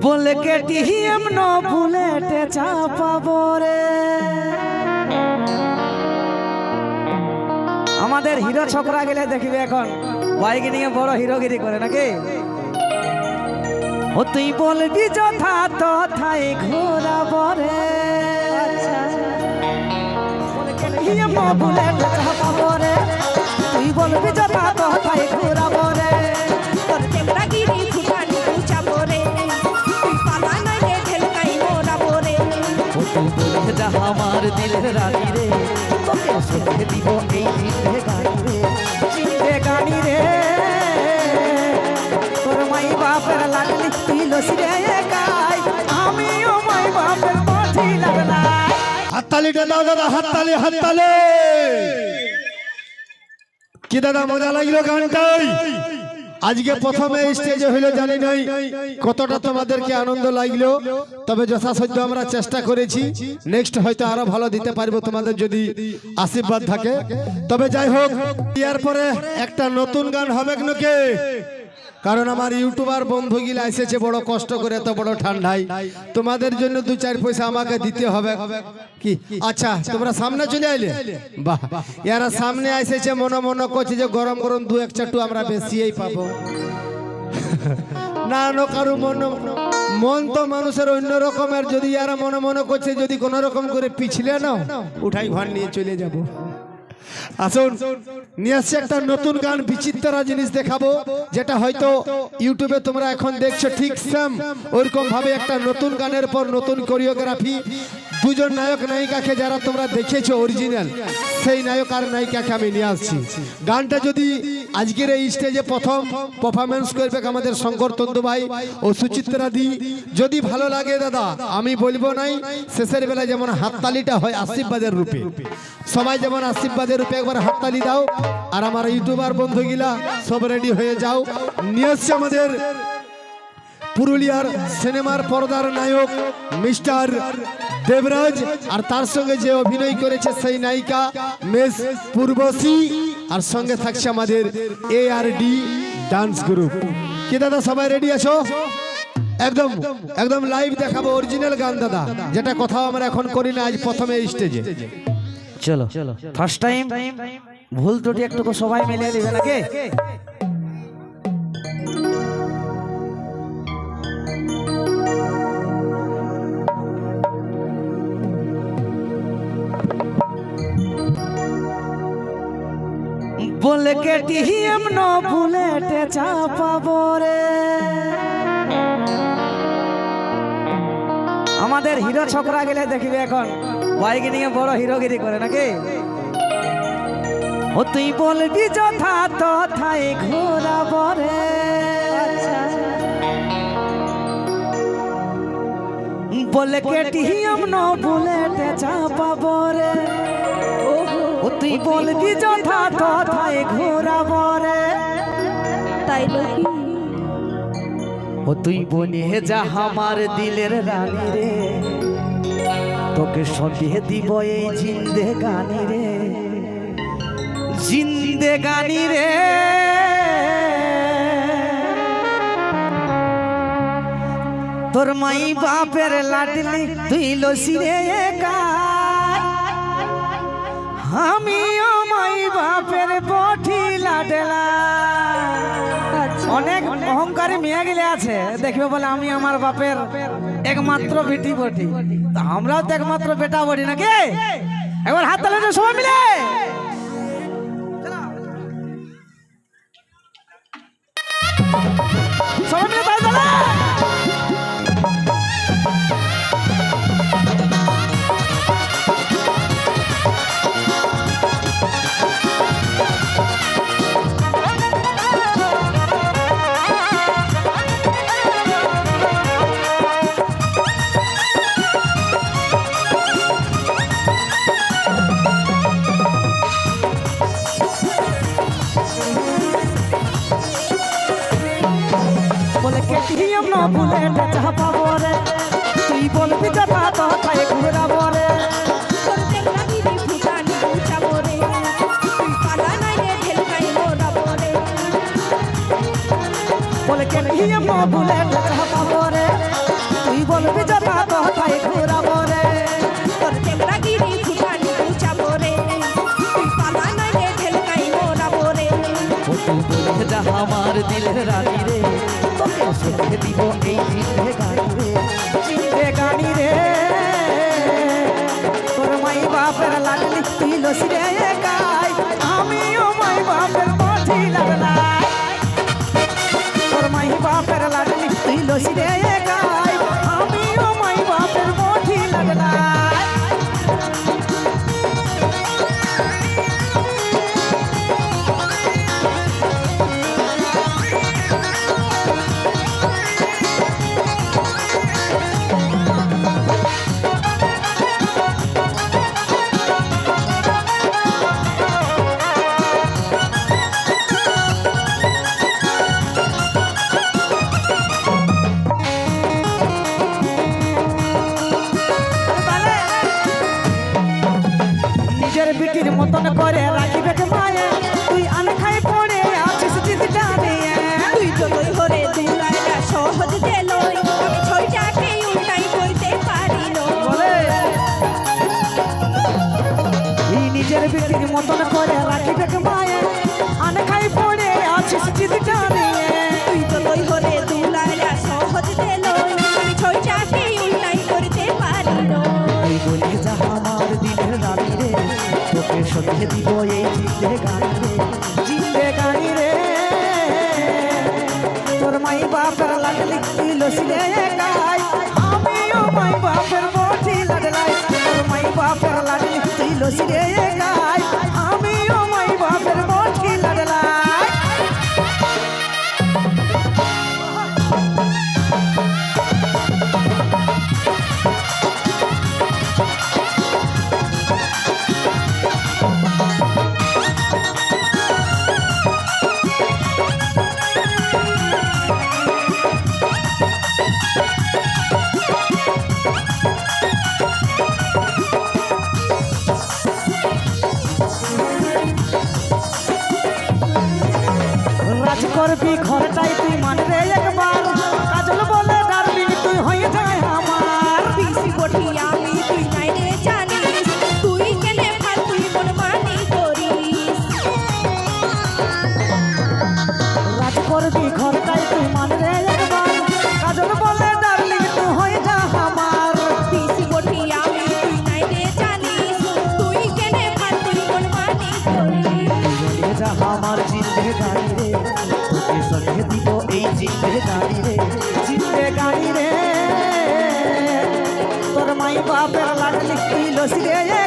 বলে কেটিএম ন বুলেটে চাপাবো রে। আমাদের হিরো ছোকরা গেলে দেখবে এখন বাইক নিয়ে বড় হিরোগিরি করে নাকি। ও তুই বলবি যথা তথায় ঘোরাবো রে। কেটিএম ন বুলেটে চাপাবো রে। তুই বলবি যথা তথায় ঘোরাবো রে। তোর চেংড়া গিরি ফুটানি চাবো রে। তুই পালা নাই রে ঢেলকাই মোরাবো রে। ও তুই বলে যা আমার দিলের রানী রে। তোকে সুখে দিব এই জিন্দে গানি রে। জিন্দে গানি রে। তোর মাই বাপের লাগলি তিলস রে গাই। আমিও মাই বাপের মাটি লাগলাই। হাততালিটা দাও দাদা, হাততালি হাততালি। কি দাদা মজা লাগলো গানটাই? আজকে প্রথমে স্টেজে হইলো জানি নাই কতটা তোমাদেরকে আনন্দ লাগলো, তবে যথাসাধ্য আমরা চেষ্টা করেছি। নেক্সট হয়তো আরো ভালো দিতে পারবো তোমাদের যদি আশীর্বাদ থাকে। তবে যাই হোক, ইয়ার পরে একটা নতুন গান হবে নাকি, কারণ আমার ইউটিউবার বন্ধুগুলা এসেছে বড় কষ্ট করে, এত বড় ঠান্ডায় তোমাদের জন্য 2-4 পয়সা আমাকে দিতে হবে কি। আচ্ছা তোমরা সামনে চলে আইলে, বাহ। এরা সামনে এসেছে মনে মনে করছে যে গরম গরম 2-1 চাটু আমরা বেশিই পাবো। না না, কারো মন তো মানুষের অন্য রকমের। যদি এরা মনে মনে করছে যদি কোন রকম করে পিছলে না উঠাই ঘর নিয়ে চলে যাব। আসুন নিয়ে আসছে একটা নতুন গান, বিচিত্রা জিনিস দেখাবো, যেটা হয়তো ইউটিউবে তোমরা এখন দেখছো ঠিক সেম ওইরকম ভাবে একটা নতুন গানের পর নতুন কোরিওগ্রাফি। দুজন নায়ক নায়িকাকে যারা তোমরা দেখেছো অরিজিনাল, সেই নায়ক আর নায়িকাকে আমি নিয়ে আসছি। গানটা যদি আজকের এই স্টেজে প্রথম পারফরমেন্স করবে আমাদের শঙ্কর তন্দু ভাই ও সুচিত্রা দি, যদি ভালো লাগে দাদা আমি বলবো নাই, শেষের বেলায় যেমন হাততালিটা হয় আশীর্বাদের রূপে, সবাই যেমন আশীর্বাদের রূপে একবার হাততালি দাও। আর আমার ইউটিউবার বন্ধুগুলা সব রেডি হয়ে যাও। নিয়ে আসছে আমাদের পুরুলিয়ার সিনেমার পর্দার নায়ক মিস্টার দেবরাজ, আর তার সঙ্গে যে অভিনয় করেছে সেই নায়িকা মিস পূর্বশী, আর সঙ্গে থাকছে আমাদের ARD ডান্স গ্রুপ। কি দাদা সবাই রেডি আছো? একদম একদম লাইভ দেখাবো অরিজিনাল গান দাদা, যেটা কোথাও আমরা এখন করি না, আজ প্রথমে স্টেজে। চলো ফার্স্ট টাইম ভুল ত্রুটি একটু সবাই মিলিয়ে দিবে নাকি। বলে কেটিএম ন বুলেটে চাপাবো রে। আমাদের হিরো ছোকরা গেলে দেখবে এখন বাইক নিয়ে বড় হিরোগিরি করে নাকি। ও তুই বলবি যথা তথায় ঘোরাবো রে। বলে কেটিএম ন বুলেটে চাপাবো রে। ও তুই বলবি যথা তথায় ঘোরাবো রে। তাই নাকি? ও তুই বনে যা আমার দিলের রানী রে। তোকে সঙ্গে দিব এই জিন্দে গানি রে। জিন্দে গানি রে। তোর মাই বাপের লাডলি তুই লসি রে গায়। আমিও মাই বাপের বটি লাডলা। অনেক অহংকারী মেয়ে গেলে আছে দেখবে বলে আমি আমার বাপের একমাত্র বেটি বটি, তা আমরাও তো একমাত্র বেটা বটি নাকি। একবার হাত তালে সবাই মিলে। সবাই মিলে তাই তালে। কেটিএম ন বুলেটে চাপাবো রে। তুই বলবি যথা তথায় ঘোরাবো রে। তোর চেংড়া গিরি ফুটানি চাবো রে। তুই পালা নাই রে ঢেলকাই মোরাবো রে। বলে কে নিয়ে বুলেট চাপাবো রে তুই বলবি যথা কথাই ঘুরাবো রে তোর টেকরাগিরি ফুটানি উচাবো রে তুই পালা নইলে ঢেলকাই মোরাবো রে ও তুই বলে যা আমার দিলের রানী রে তোকে শিখে দিব এই জিন্দে গানি রে জিন্দে গানি রে তোর মাই বাপের লাডলি তুই লসি রে গাই আমিও মাই বাপের মাঠি লাগলাই তোর মাই বাপের লাডলি তুই লসি রে গাই আমিও মাই বাপের মাঠি লাগলাই নিজের বিটির মতন করে রাখিবে মায়ে তুই আনখাই পড়ে আছিস জিদটা নিয়ে তুই যতই হরে দুলাইলা সহজ দেলই আমি ছয়টাকে উল্টাই করতে পারি নই বলে এই নিজের বিটির মতন করে রাখিবে মায়ে আনখাই পড়ে আছিস জিদটা নিয়ে তুই যতই হরে দুলাইলা সহজ দেলই আমি ছয়টাকে উল্টাই করতে পারি নই তুই বলি যা আমার দিনের রানী রে তোকে সত্যি দিব এই জিন্দে গানি রে জিন্দে গানি রে তোর মাই বাপের লাগলি তুই লসি রে গাই আমিও মাই বাপের মোটি লাগলাই তোর মাই বাপের লাগলি তুই লসি রে গাই আমিও মাই বাপের মোটি লাগলাই রাজ করবি ঘরটাই তুই মানবে একবার কাজল বলে ডার্লিং তুই হয়ে যায় আমার পিসি বটি আমি তুই নাই রে জানিস তুই কেনে ফাল তুই মন মানি করিস রাজ করবি ঘরটাই তুই মানবে একবার কাজল বলে ডার্লিং তুই হয়ে যা আমার পিসি বটি আমি তুই নাই রে জানিস তুই কেনে ফাল তুই মন মানি করিস হয়ে যা আমার জিন্দে গানি রে তোকে সঙ্গে দিব এই জিন্দে গানি রে জিন্দে গানি রে তোর মাই বাপের লাগলি তুই লসি রে